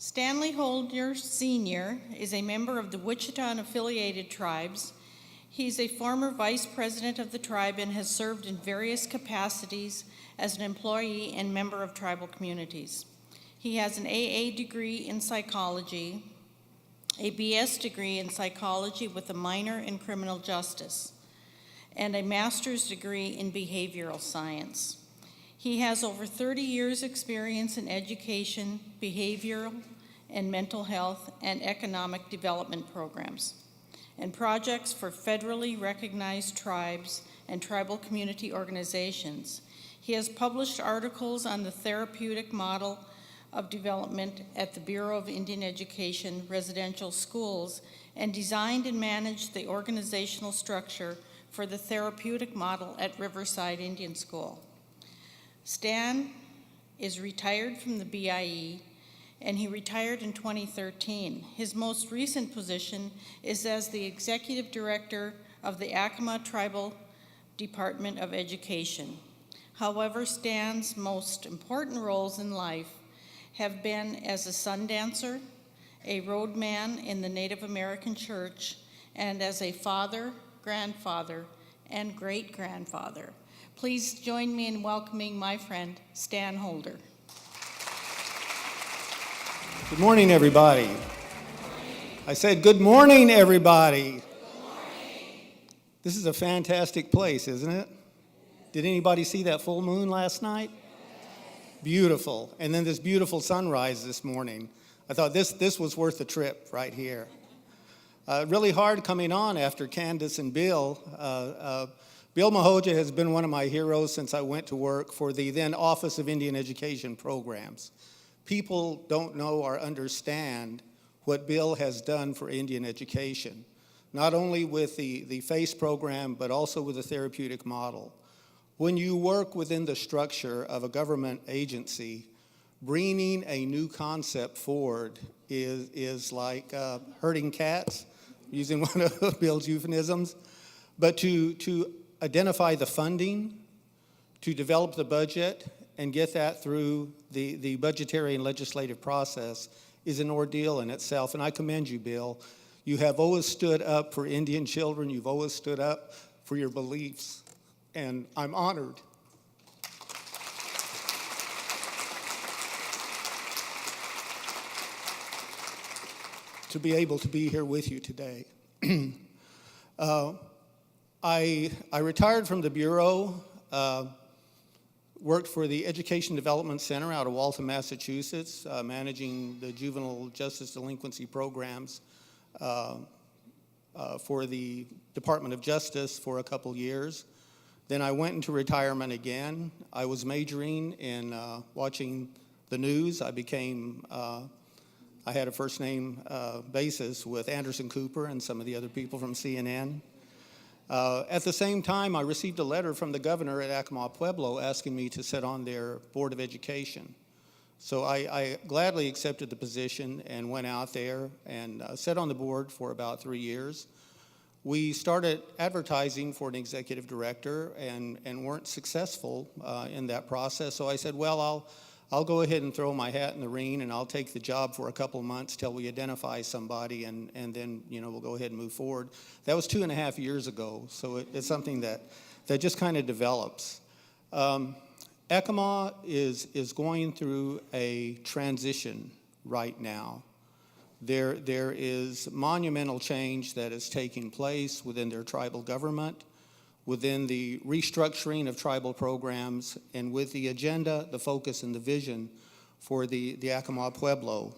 Stanley Holder Sr. is a member of the Wichita and affiliated tribes. He's a former vice president of the tribe and has served in various capacities as an employee and member of tribal communities. He has an AA degree in psychology, a BS degree in psychology with a minor in criminal justice, and a master's degree in behavioral science. He has over 30 years' experience in education, behavioral and mental health, and economic development programs, and projects for federally recognized tribes and tribal community organizations. He has published articles on the therapeutic model of development at the Bureau of Indian Education residential schools, and designed and managed the organizational structure for the therapeutic model at Riverside Indian School. Stan is retired from the BIE, and he retired in 2013. His most recent position is as the executive director of the Akima Tribal Department of Education. However, Stan's most important roles in life have been as a sun dancer, a roadman in the Native American church, and as a father, grandfather, and great-grandfather. Please join me in welcoming my friend, Stan Holder. Good morning, everybody. I said, good morning, everybody. Good morning. This is a fantastic place, isn't it? Did anybody see that full moon last night? Beautiful. And then this beautiful sunrise this morning. I thought this was worth the trip right here. Really hard coming on after Candace and Bill. Bill Mahoja has been one of my heroes since I went to work for the then Office of Indian Education Programs. People don't know or understand what Bill has done for Indian education, not only with the FACE program, but also with the therapeutic model. When you work within the structure of a government agency, bringing a new concept forward is like herding cats, using one of Bill's euphemisms. But to identify the funding, to develop the budget, and get that through the budgetary and legislative process is an ordeal in itself. And I commend you, Bill. You have always stood up for Indian children. You've always stood up for your beliefs. And I'm honored to be able to be here with you today. I retired from the Bureau, worked for the Education Development Center out of Waltham, Massachusetts, managing the juvenile justice delinquency programs for the Department of Justice for a couple years. Then I went into retirement again. I was majoring in watching the news. I had a first name basis with Anderson Cooper and some of the other people from CNN. At the same time, I received a letter from the governor at Akima, Pueblo, asking me to sit on their Board of Education. So I gladly accepted the position and went out there and sat on the board for about 3 years. We started advertising for an executive director and weren't successful in that process. So I said, well, I'll go ahead and throw my hat in the ring, and I'll take the job for a couple of months till we identify somebody, and then we'll go ahead and move forward. That was 2.5 years ago, so it's something that just kind of develops. Akima is going through a transition right now. There is monumental change that is taking place within their tribal government, within the restructuring of tribal programs, and with the agenda, the focus, and the vision for the Akima Pueblo.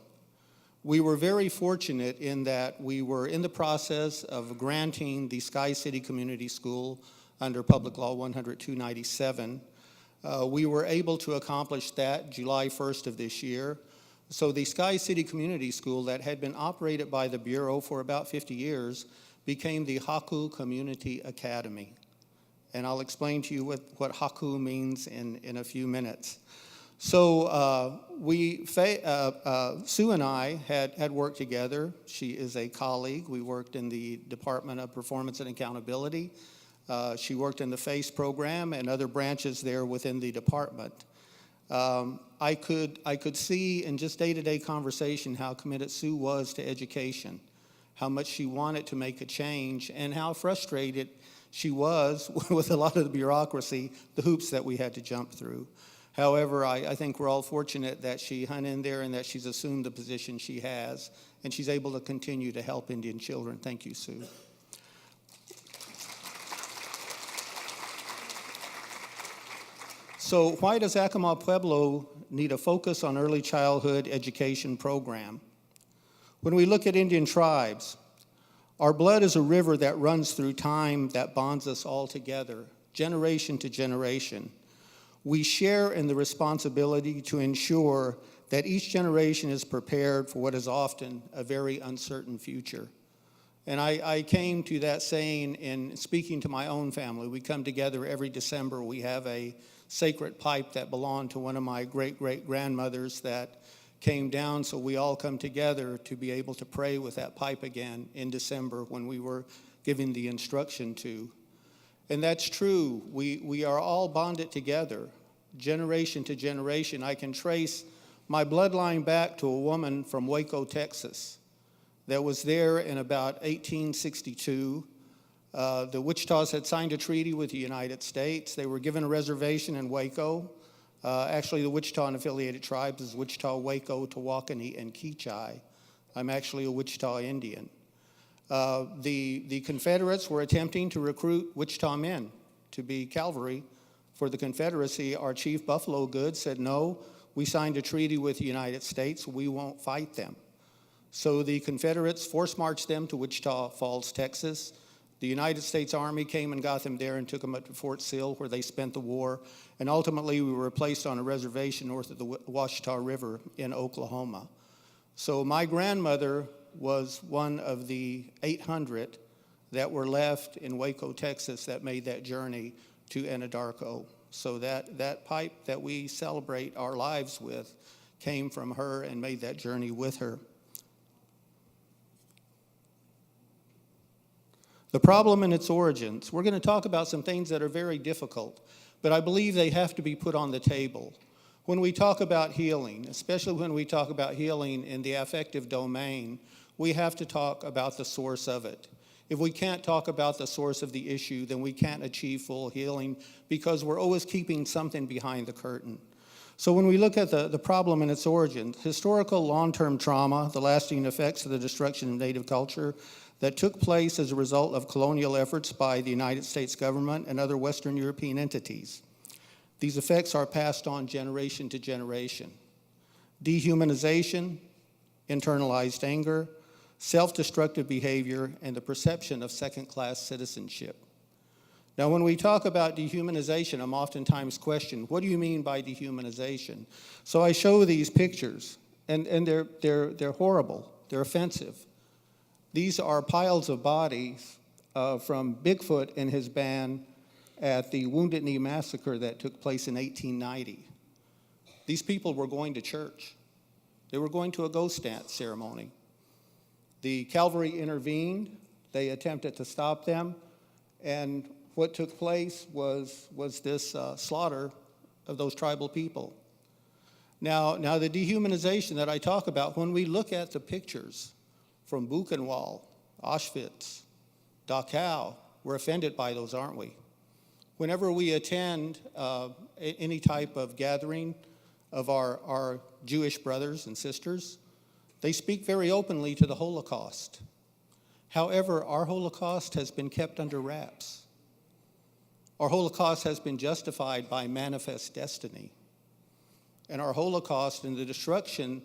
We were very fortunate in that we were in the process of granting the Sky City Community School under Public Law 10297. We were able to accomplish that July 1st of this year. So the Sky City Community School that had been operated by the Bureau for about 50 years became the Haku Community Academy. And I'll explain to you what Haku means in a few minutes. So Sue and I had worked together. She is a colleague. We worked in the Department of Performance and Accountability. She worked in the FACE program and other branches there within the department. I could see in just day-to-day conversation how committed Sue was to education, how much she wanted to make a change, and how frustrated she was with a lot of the bureaucracy, the hoops that we had to jump through. However, I think we're all fortunate that she hung in there and that she's assumed the position she has, and she's able to continue to help Indian children. Thank you, Sue. So why does Akima Pueblo need a focus on early childhood education program? When we look at Indian tribes, our blood is a river that runs through time that bonds us all together, generation to generation. We share in the responsibility to ensure that each generation is prepared for what is often a very uncertain future. And I came to that saying in speaking to my own family. We come together every December. We have a sacred pipe that belonged to one of my great-great-grandmothers that came down, so we all come together to be able to pray with that pipe again in December when we were giving the instruction to. And that's true. We are all bonded together, generation to generation. I can trace my bloodline back to a woman from Waco, Texas, that was there in about 1862. The Wichitas had signed a treaty with the United States. They were given a reservation in Waco. Actually, the Wichita and affiliated tribes is Wichita, Waco, Tawakoni, and Kichai. I'm actually a Wichita Indian. The Confederates were attempting to recruit Wichita men to be cavalry for the Confederacy. Our chief, Buffalo Good, said, no, we signed a treaty with the United States. We won't fight them. So the Confederates force-marched them to Wichita Falls, Texas. The United States Army came and got them there and took them up to Fort Sill, where they spent the war. And ultimately, we were placed on a reservation north of the Washita River in Oklahoma. So my grandmother was one of the 800 that were left in Waco, Texas, that made that journey to Anadarko. So that pipe that we celebrate our lives with came from her and made that journey with her. The problem and its origins. We're going to talk about some things that are very difficult, but I believe they have to be put on the table. When we talk about healing, especially when we talk about healing in the affective domain, we have to talk about the source of it. If we can't talk about the source of the issue, then we can't achieve full healing because we're always keeping something behind the curtain. So when we look at the problem and its origins, historical long-term trauma, the lasting effects of the destruction of Native culture, that took place as a result of colonial efforts by the United States government and other Western European entities. These effects are passed on generation to generation. Dehumanization, internalized anger, self-destructive behavior, and the perception of second-class citizenship. Now, when we talk about dehumanization, I'm oftentimes questioned, what do you mean by dehumanization? So I show these pictures, and they're horrible, they're offensive. These are piles of bodies from Bigfoot and his band at the Wounded Knee Massacre that took place in 1890. These people were going to church. They were going to a ghost dance ceremony. The cavalry intervened. They attempted to stop them. And what took place was this slaughter of those tribal people. Now the dehumanization that I talk about, when we look at the pictures from Buchenwald, Auschwitz, Dachau, we're offended by those, aren't we? Whenever we attend any type of gathering of our Jewish brothers and sisters, they speak very openly to the Holocaust. However, our Holocaust has been kept under wraps. Our Holocaust has been justified by manifest destiny. And our Holocaust and the destruction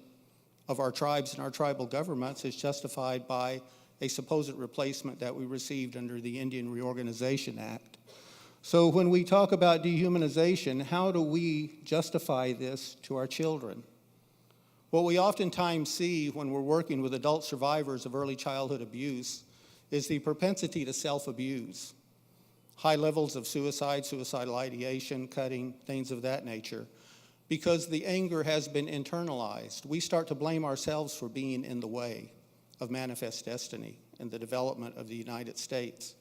of our tribes and our tribal governments is justified by a supposed replacement that we received under the Indian Reorganization Act. So when we talk about dehumanization, how do we justify this to our children? What we oftentimes see when we're working with adult survivors of early childhood abuse is the propensity to self-abuse. High levels of suicide, suicidal ideation, cutting, things of that nature. Because the anger has been internalized, we start to blame ourselves for being in the way of manifest destiny and the development of the United States.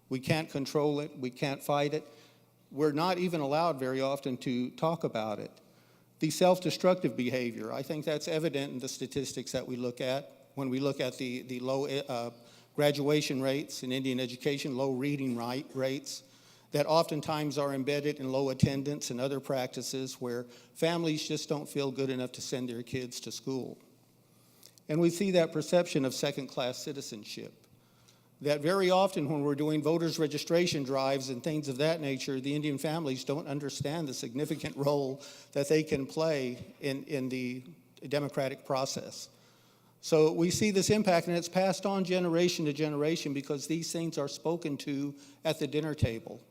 We can't control it, we can't fight it. We're not even allowed very often to talk about it. The self-destructive behavior, I think that's evident in the statistics that we look at when we look at the low graduation rates in Indian education, low reading rates, that oftentimes are embedded in low attendance and other practices where families just don't feel good enough to send their kids to school. And we see that perception of second-class citizenship, that very often when we're doing voters registration drives and things of that nature, the Indian families don't understand the significant role that they can play in the democratic process. So we see this impact, and it's passed on generation to generation because these things are spoken to at the dinner table,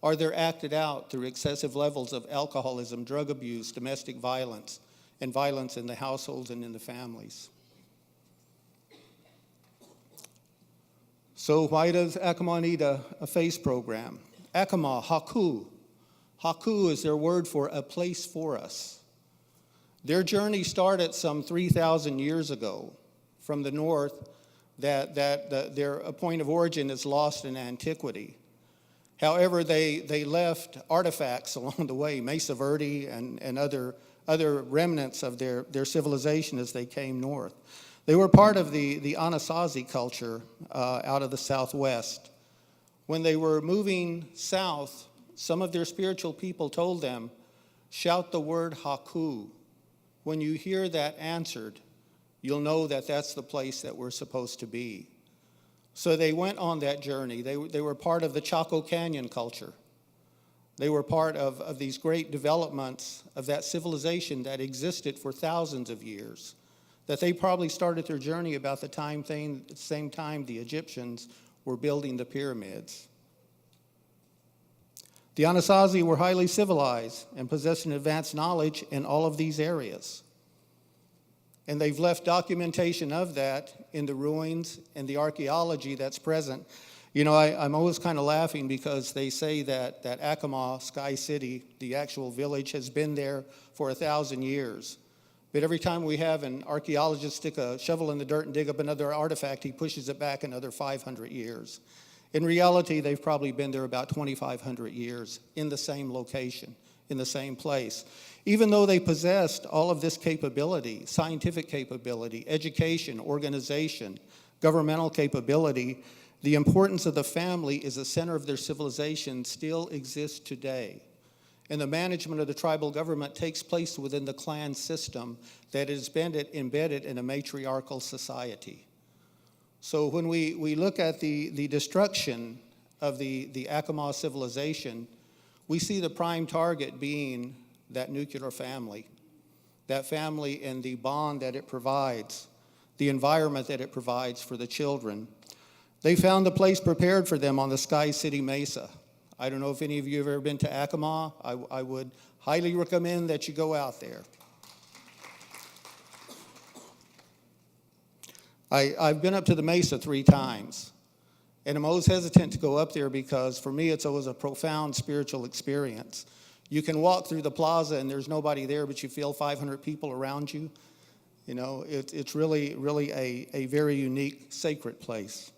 or they're acted out through excessive levels of alcoholism, drug abuse, domestic violence, and violence in the households and in the families. So why does Akima need a FACE program? Akima, Haku. Haku is their word for a place for us. Their journey started some 3,000 years ago from the north, their point of origin is lost in antiquity. However, they left artifacts along the way, Mesa Verde and other remnants of their civilization as they came north. They were part of the Anasazi culture out of the Southwest. When they were moving south, some of their spiritual people told them, shout the word Haku. When you hear that answered, you'll know that that's the place that we're supposed to be. So they went on that journey. They were part of the Chaco Canyon culture. They were part of these great developments of that civilization that existed for thousands of years, that they probably started their journey about the same time the Egyptians were building the pyramids. The Anasazi were highly civilized and possessed an advanced knowledge in all of these areas. And they've left documentation of that in the ruins and the archaeology that's present. You know, I'm always kind of laughing because they say that Akima, Sky City, the actual village, has been there for 1,000 years. But every time we have an archaeologist stick a shovel in the dirt and dig up another artifact, he pushes it back another 500 years. In reality, they've probably been there about 2,500 years in the same location, in the same place. Even though they possessed all of this capability, scientific capability, education, organization, governmental capability, the importance of the family as the center of their civilization still exists today. And the management of the tribal government takes place within the clan system that is embedded in a matriarchal society. So when we look at the destruction of the Akima civilization, we see the prime target being that nuclear family and the bond that it provides, the environment that it provides for the children. They found the place prepared for them on the Sky City Mesa. I don't know if any of you have ever been to Akima. I would highly recommend that you go out there. I've been up to the Mesa 3 times, and I'm always hesitant to go up there because for me it's always a profound spiritual experience. You can walk through the plaza and there's nobody there, but you feel 500 people around you. You know, it's really a very unique, sacred place.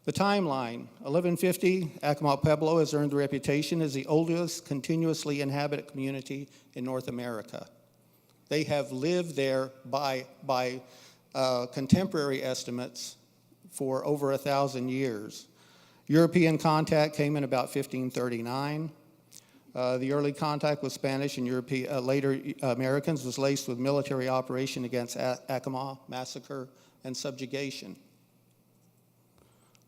The timeline, 1150, Akima Pueblo has earned the reputation as the oldest continuously inhabited community in North America. They have lived there by contemporary estimates for over 1,000 years. European contact came in about 1539. The early contact with Spanish and later Americans was laced with military operation against Akima, massacre, and subjugation.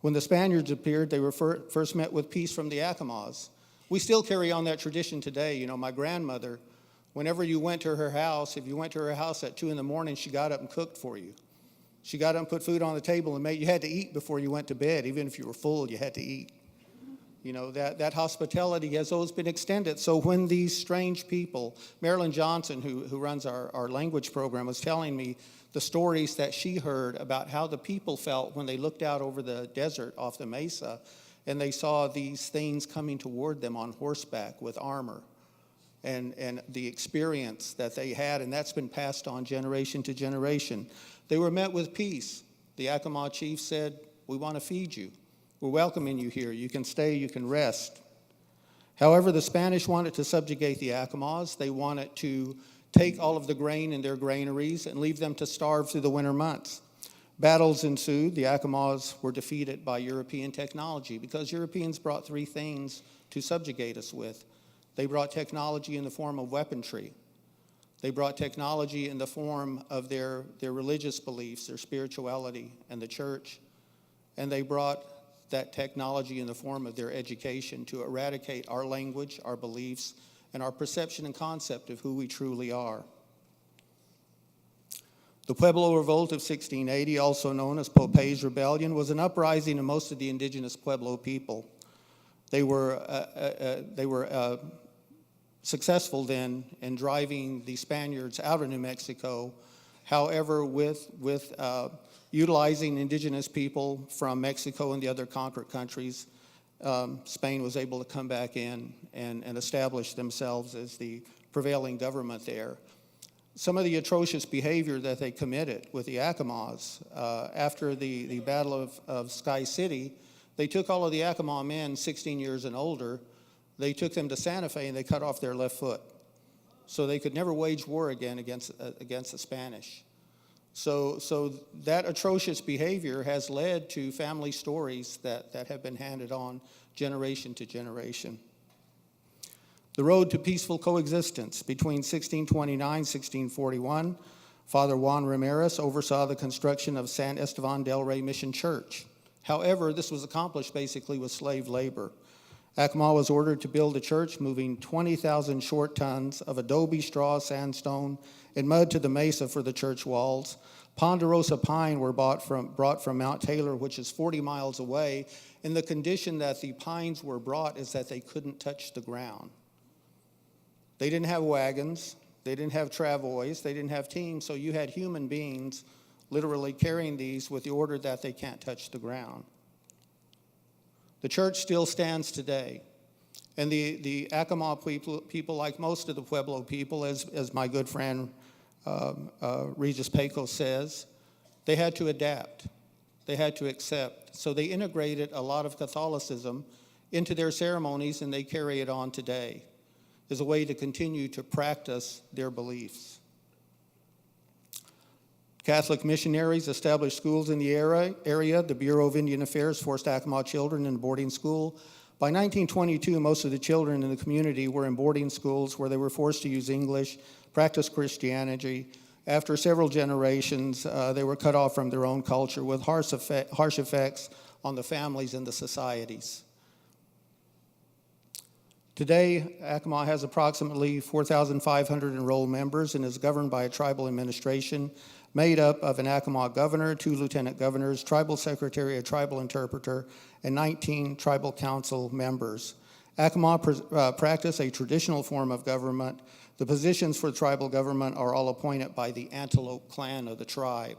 When the Spaniards appeared, they were first met with peace from the Akimas. We still carry on that tradition today. You know, my grandmother, whenever you went to her house, if you went to her house at 2 a.m, she got up and cooked for you. She got up and put food on the table and you had to eat before you went to bed. Even if you were full, you had to eat. You know, that hospitality has always been extended. So when these strange people, Marilyn Johnson, who runs our language program, was telling me the stories that she heard about how the people felt when they looked out over the desert off the mesa and they saw these things coming toward them on horseback with armor, and the experience that they had, and that's been passed on generation to generation. They were met with peace. The Akima chief said, "We want to feed you. We're welcoming you here. You can stay, you can rest." However, the Spanish wanted to subjugate the Akimas. They wanted to take all of the grain in their granaries and leave them to starve through the winter months. Battles ensued. The Akimas were defeated by European technology because Europeans brought three things to subjugate us with. They brought technology in the form of weaponry. They brought technology in the form of their religious beliefs, their spirituality, and the church. And they brought that technology in the form of their education to eradicate our language, our beliefs, and our perception and concept of who we truly are. The Pueblo Revolt of 1680, also known as Popey's Rebellion, was an uprising of most of the indigenous Pueblo people. They were successful then in driving the Spaniards out of New Mexico. However, with utilizing indigenous people from Mexico and the other conquered countries, Spain was able to come back in and establish themselves as the prevailing government there. Some of the atrocious behavior that they committed with the Akimas, after the Battle of Sky City, they took all of the Akima men 16 years and older, they took them to Santa Fe and they cut off their left foot. So they could never wage war again against the Spanish. So that atrocious behavior has led to family stories that have been handed on generation to generation. The road to peaceful coexistence between 1629 and 1641, Father Juan Ramirez oversaw the construction of San Esteban del Rey Mission Church. However, this was accomplished basically with slave labor. Akima was ordered to build a church, moving 20,000 short tons of adobe, straw, sandstone, and mud to the mesa for the church walls. Ponderosa pine were brought from Mount Taylor, which is 40 miles away, and the condition that the pines were brought is that they couldn't touch the ground. They didn't have wagons, they didn't have travois, they didn't have teams, so you had human beings literally carrying these with the order that they can't touch the ground. The church still stands today. And the Akima people, like most of the Pueblo people, as my good friend Regis Pecos says, they had to adapt. They had to accept. So they integrated a lot of Catholicism into their ceremonies, and they carry it on today as a way to continue to practice their beliefs. Catholic missionaries established schools in the area. The Bureau of Indian Affairs forced Akima children in boarding school. By 1922, most of the children in the community were in boarding schools where they were forced to use English, practice Christianity. After several generations, they were cut off from their own culture with harsh effects on the families and the societies. Today, Akima has approximately 4,500 enrolled members and is governed by a tribal administration made up of an Akima governor, 2 lieutenant governors, tribal secretary, a tribal interpreter, and 19 tribal council members. Akima practice a traditional form of government. The positions for tribal government are all appointed by the Antelope clan of the tribe.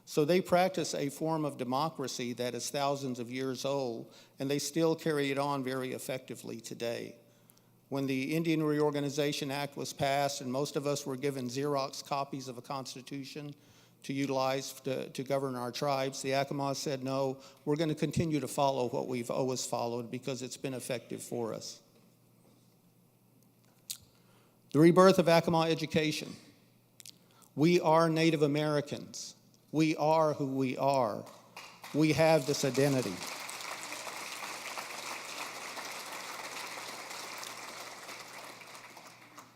So they practice a form of democracy that is thousands of years old, and they still carry it on very effectively today. When the Indian Reorganization Act was passed and most of us were given Xerox copies of a constitution to utilize to govern our tribes, the Akimas said, no, we're going to continue to follow what we've always followed because it's been effective for us. The rebirth of Akima education. We are Native Americans. We are who we are. We have this identity.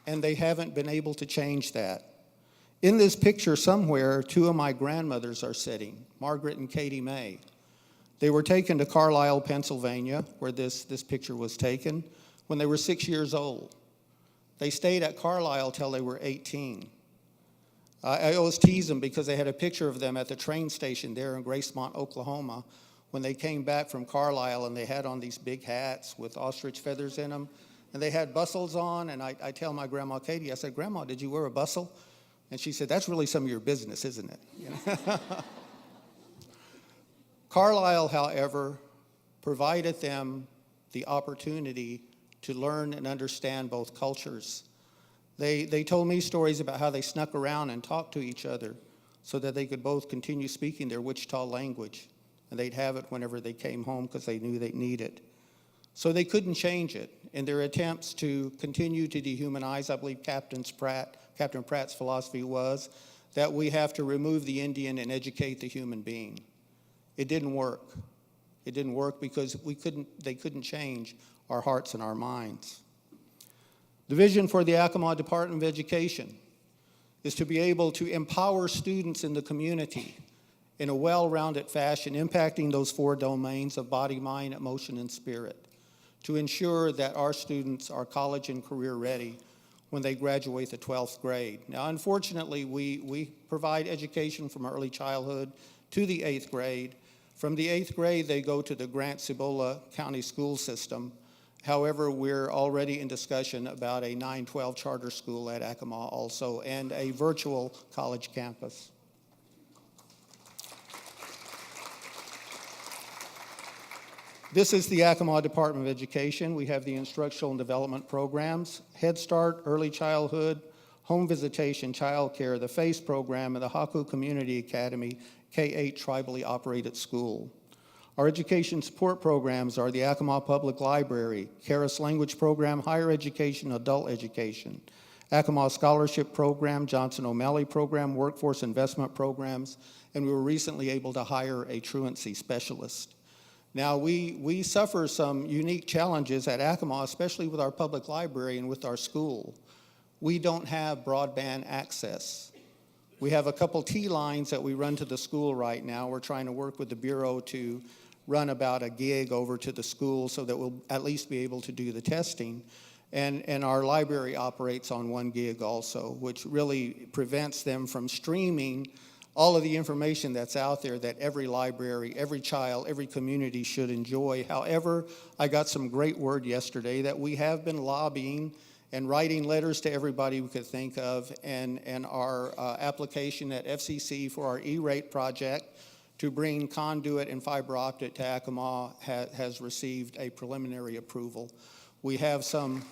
And they haven't been able to change that. In this picture somewhere, 2 of my grandmothers are sitting, Margaret and Katie May. They were taken to Carlisle, Pennsylvania, where this picture was taken, when they were 6 years old. They stayed at Carlisle till they were 18. I always tease them because they had a picture of them at the train station there in Gracemont, Oklahoma, when they came back from Carlisle, and they had on these big hats with ostrich feathers in them. And they had bustles on, and I tell my grandma Katie, I said, Grandma, did you wear a bustle? And she said, that's really some of your business, isn't it? You know? Carlisle, however, provided them the opportunity to learn and understand both cultures. They told me stories about how they snuck around and talked to each other so that they could both continue speaking their Wichita language, and they'd have it whenever they came home because they knew they'd need it. So they couldn't change it. In their attempts to continue to dehumanize, I believe Captain Pratt's philosophy was that we have to remove the Indian and educate the human being. It didn't work. It didn't work because they couldn't change our hearts and our minds. The vision for the Akima Department of Education is to be able to empower students in the community in a well-rounded fashion, impacting those 4 domains of body, mind, emotion, and spirit, to ensure that our students are college and career ready when they graduate the 12th grade. Now, unfortunately, we provide education from early childhood to the 8th grade. From the 8th grade, they go to the Grant-Cibola County School System. However, we're already in discussion about a 9-12 charter school at Akima also, and a virtual college campus. This is the Akima Department of Education. We have the instructional and development programs, Head Start, early childhood, home visitation, child care, the FACE program, and the Haku Community Academy, K-8 tribally operated school. Our education support programs are the Akima Public Library, Karis Language Program, Higher Education, Adult Education, Akima Scholarship Program, Johnson O'Malley Program, Workforce Investment Programs, and we were recently able to hire a truancy specialist. Now, we suffer some unique challenges at Akima, especially with our public library and with our school. We don't have broadband access. We have a couple T-lines that we run to the school right now. We're trying to work with the Bureau to run about a gig over to the school so that we'll at least be able to do the testing. And our library operates on 1 gig also, which really prevents them from streaming all of the information that's out there that every library, every child, every community should enjoy. However, I got some great word yesterday that we have been lobbying and writing letters to everybody we could think of, and our application at FCC for our E-rate project to bring conduit and fiber optic to Akima has received a preliminary approval. We have some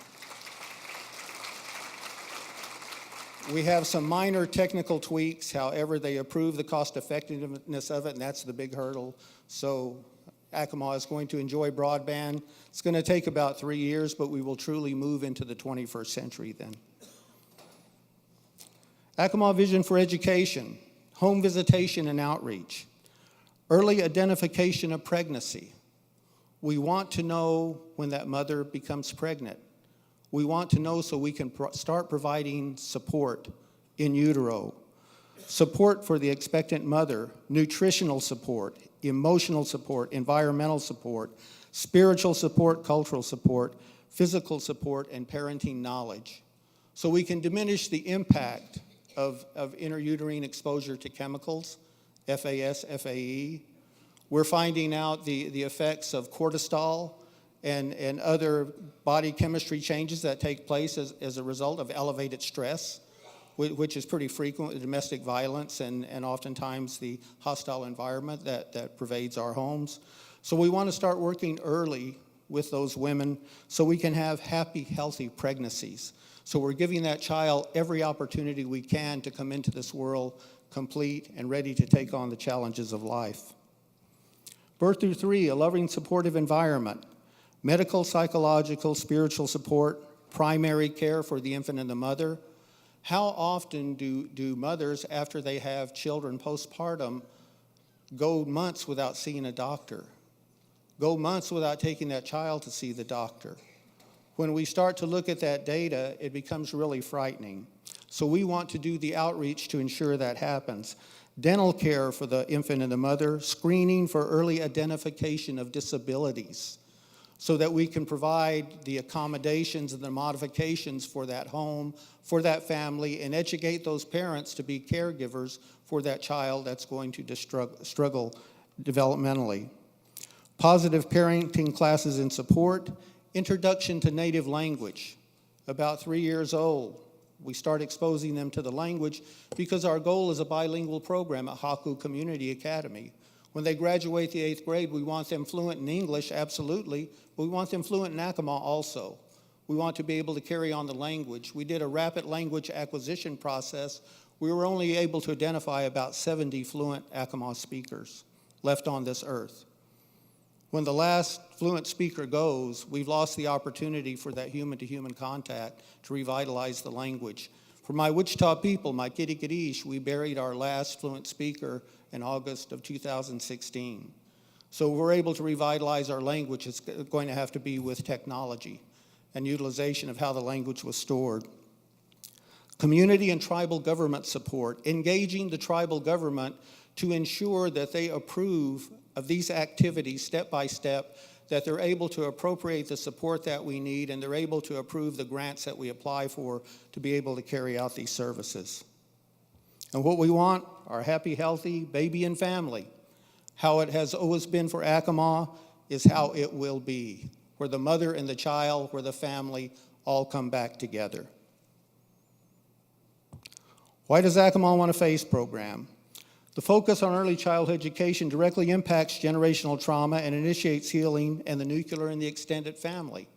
minor technical tweaks. However, they approve the cost effectiveness of it, and that's the big hurdle. So Akima is going to enjoy broadband. It's going to take about 3 years, but we will truly move into the 21st century then. Akima Vision for Education, home visitation and outreach, early identification of pregnancy. We want to know when that mother becomes pregnant. We want to know so we can start providing support in utero, support for the expectant mother, nutritional support, emotional support, environmental support, spiritual support, cultural support, physical support, and parenting knowledge. So we can diminish the impact of intrauterine exposure to chemicals, FAS, FAE. We're finding out the effects of cortisol and other body chemistry changes that take place as a result of elevated stress, which is pretty frequent with domestic violence and oftentimes the hostile environment that pervades our homes. So we want to start working early with those women so we can have happy, healthy pregnancies. So we're giving that child every opportunity we can to come into this world complete and ready to take on the challenges of life. Birth through 3, a loving, supportive environment. Medical, psychological, spiritual support, primary care for the infant and the mother. How often do mothers, after they have children postpartum, go months without seeing a doctor? Go months without taking that child to see the doctor? When we start to look at that data, it becomes really frightening. So we want to do the outreach to ensure that happens. Dental care for the infant and the mother, screening for early identification of disabilities, so that we can provide the accommodations and the modifications for that home, for that family, and educate those parents to be caregivers for that child that's going to struggle developmentally. Positive parenting classes and support, introduction to native language. About 3 years old, we start exposing them to the language because our goal is a bilingual program at Haku Community Academy. When they graduate the 8th grade, we want them fluent in English, absolutely, but we want them fluent in Akima also. We want to be able to carry on the language. We did a rapid language acquisition process. We were only able to identify about 70 fluent Akima speakers left on this earth. When the last fluent speaker goes, we've lost the opportunity for that human-to-human contact to revitalize the language. For my Wichita people, my Kitty, we buried our last fluent speaker in August of 2016. So we're able to revitalize our language. It's going to have to be with technology and utilization of how the language was stored. Community and tribal government support, engaging the tribal government to ensure that they approve of these activities step by step, that they're able to appropriate the support that we need, and they're able to approve the grants that we apply for to be able to carry out these services. And what we want are happy, healthy baby and family. How it has always been for Akima is how it will be, where the mother and the child, where the family all come back together. Why does Akima want a FACE program? The focus on early childhood education directly impacts generational trauma and initiates healing in the nuclear and the extended family.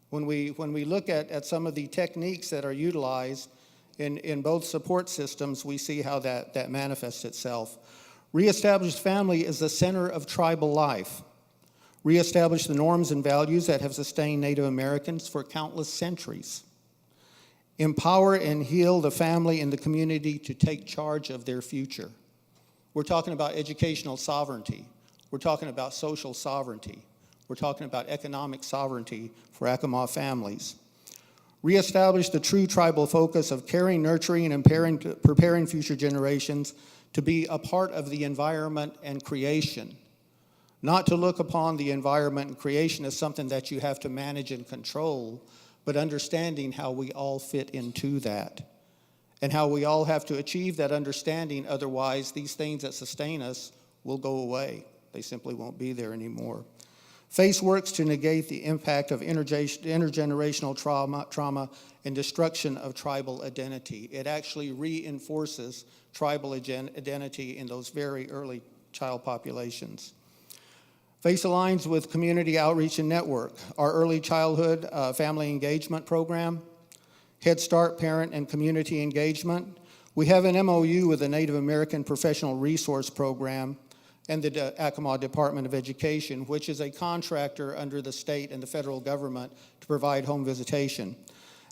When we look at some of the techniques that are utilized in both support systems, we see how that manifests itself. Reestablished family is the center of tribal life. Reestablish the norms and values that have sustained Native Americans for countless centuries. Empower and heal the family and the community to take charge of their future. We're talking about educational sovereignty. We're talking about social sovereignty. We're talking about economic sovereignty for Akima families. Reestablish the true tribal focus of caring, nurturing, and preparing future generations to be a part of the environment and creation. Not to look upon the environment and creation as something that you have to manage and control, but understanding how we all fit into that. And how we all have to achieve that understanding, otherwise these things that sustain us will go away. They simply won't be there anymore. FACE works to negate the impact of intergenerational trauma and destruction of tribal identity. It actually reinforces tribal identity in those very early child populations. FACE aligns with Community Outreach and Network, our early childhood family engagement program, Head Start parent and community engagement. We have an MOU with the Native American Professional Resource Program and the Akima Department of Education, which is a contractor under the state and the federal government to provide home visitation.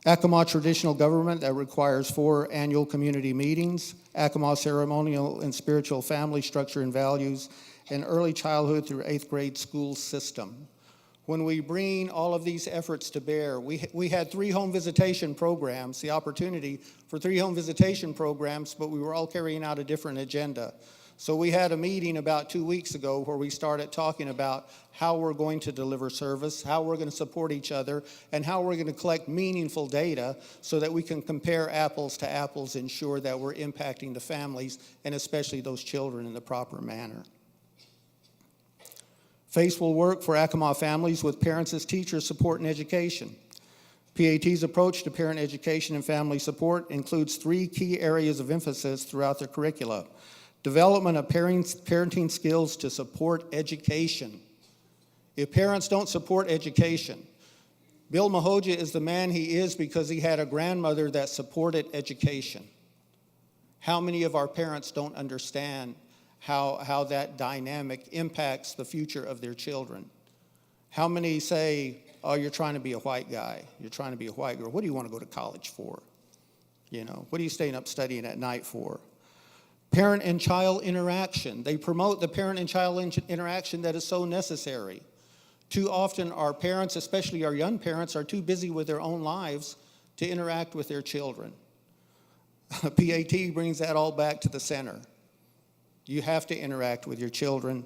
Akima traditional government that requires 4 annual community meetings, Akima ceremonial and spiritual family structure and values, and early childhood through 8th grade school system. When we bring all of these efforts to bear, we had 3 home visitation programs, the opportunity for 3 home visitation programs, but we were all carrying out a different agenda. So we had a meeting about 2 weeks ago where we started talking about how we're going to deliver service, how we're going to support each other, and how we're going to collect meaningful data so that we can compare apples to apples, ensure that we're impacting the families and especially those children in the proper manner. FACE will work for Akima families with parents as teachers, support, and education. PAT's approach to parent education and family support includes 3 key areas of emphasis throughout their curricula. Development of parenting skills to support education. If parents don't support education, Bill Mahoja is the man he is because he had a grandmother that supported education. How many of our parents don't understand how that dynamic impacts the future of their children? How many say, oh, you're trying to be a white guy, you're trying to be a white girl, what do you want to go to college for? You know, what are you staying up studying at night for? Parent and child interaction. They promote the parent and child interaction that is so necessary. Too often our parents, especially our young parents, are too busy with their own lives to interact with their children. PAT brings that all back to the center. You have to interact with your children.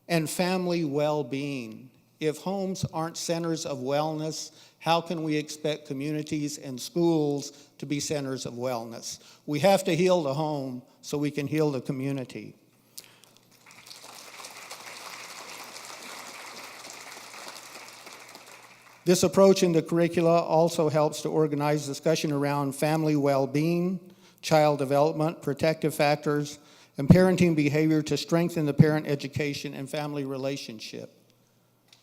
And family well-being. If homes aren't centers of wellness, how can we expect communities and schools to be centers of wellness? We have to heal the home so we can heal the community. This approach in the curricula also helps to organize discussion around family well-being, child development, protective factors, and parenting behavior to strengthen the parent education and family relationship.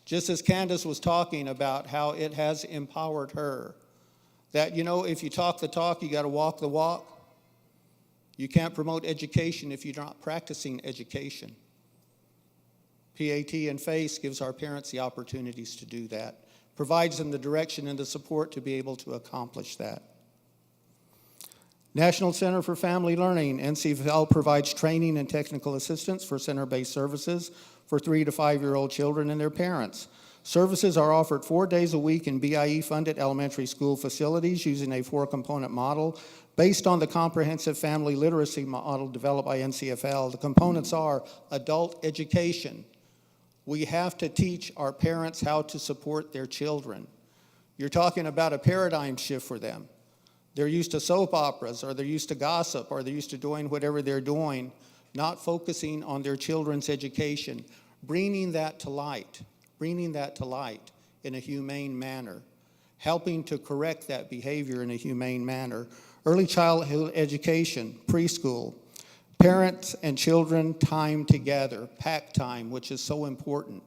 Just as Candace was talking about how it has empowered her, that, you know, if you talk the talk, you got to walk the walk. You can't promote education if you're not practicing education. PAT and FACE gives our parents the opportunities to do that, provides them the direction and the support to be able to accomplish that. National Center for Family Learning, NCFL, provides training and technical assistance for center-based services for 3 to 5-year-old children and their parents. Services are offered 4 days a week in BIE-funded elementary school facilities using a 4-component model based on the comprehensive family literacy model developed by NCFL. The components are adult education. We have to teach our parents how to support their children. You're talking about a paradigm shift for them. They're used to soap operas, or they're used to gossip, or they're used to doing whatever they're doing, not focusing on their children's education, bringing that to light in a humane manner, helping to correct that behavior in a humane manner. Early childhood education, preschool, parents and children time together, pack time, which is so important.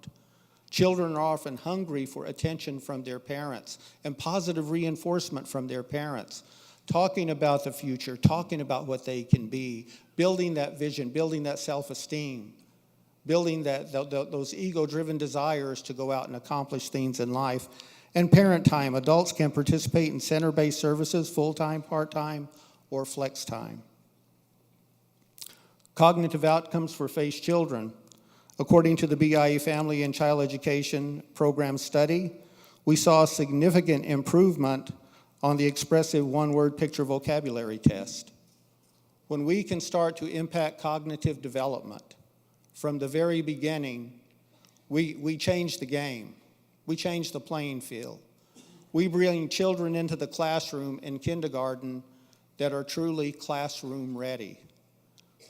Children are often hungry for attention from their parents and positive reinforcement from their parents, talking about the future, talking about what they can be, building that vision, building that self-esteem, building those ego-driven desires to go out and accomplish things in life. And parent time. Adults can participate in center-based services, full-time, part-time, or flex time. Cognitive outcomes for FACE children. According to the BIE Family and Child Education Program study, we saw a significant improvement on the expressive one-word picture vocabulary test. When we can start to impact cognitive development from the very beginning, we change the game. We change the playing field. We bring children into the classroom in kindergarten that are truly classroom ready,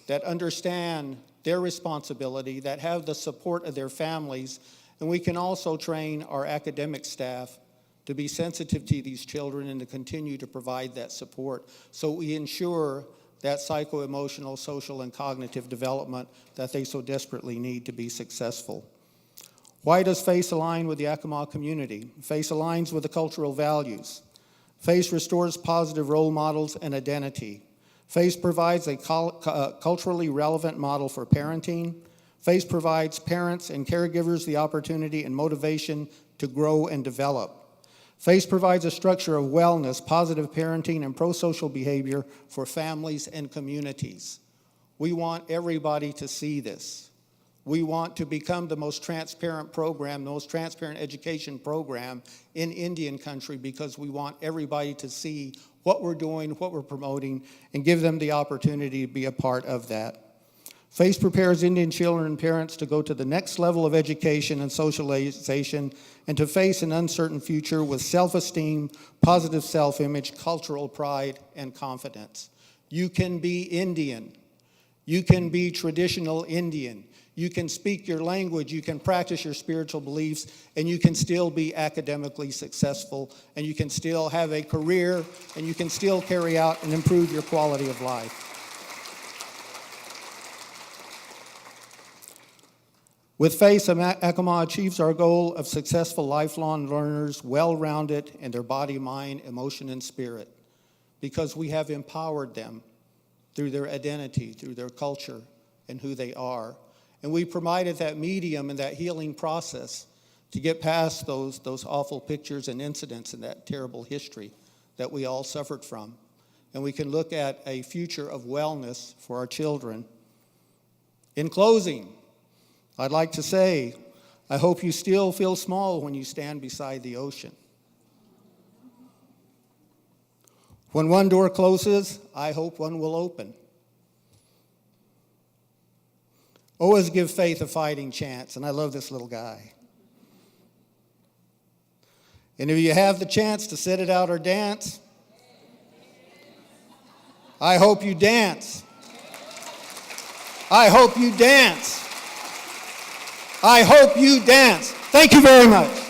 that understand their responsibility, that have the support of their families, and we can also train our academic staff to be sensitive to these children and to continue to provide that support so we ensure that psycho-emotional, social, and cognitive development that they so desperately need to be successful. Why does FACE align with the Akima community? FACE aligns with the cultural values. FACE restores positive role models and identity. FACE provides a culturally relevant model for parenting. FACE provides parents and caregivers the opportunity and motivation to grow and develop. FACE provides a structure of wellness, positive parenting, and pro-social behavior for families and communities. We want everybody to see this. We want to become the most transparent program, the most transparent education program in Indian country because we want everybody to see what we're doing, what we're promoting, and give them the opportunity to be a part of that. FACE prepares Indian children and parents to go to the next level of education and socialization and to face an uncertain future with self-esteem, positive self-image, cultural pride, and confidence. You can be Indian. You can be traditional Indian. You can speak your language, you can practice your spiritual beliefs, and you can still be academically successful, and you can still have a career, and you can still carry out and improve your quality of life. With FACE, Akima achieves our goal of successful lifelong learners, well-rounded in their body, mind, emotion, and spirit, because we have empowered them through their identity, through their culture, and who they are. And we provided that medium and that healing process to get past those awful pictures and incidents and that terrible history that we all suffered from. And we can look at a future of wellness for our children. In closing, I'd like to say, I hope you still feel small when you stand beside the ocean. When one door closes, I hope one will open. Always give faith a fighting chance, and I love this little guy. And if you have the chance to sit it out or dance, I hope you dance. I hope you dance. I hope you dance. Thank you very much.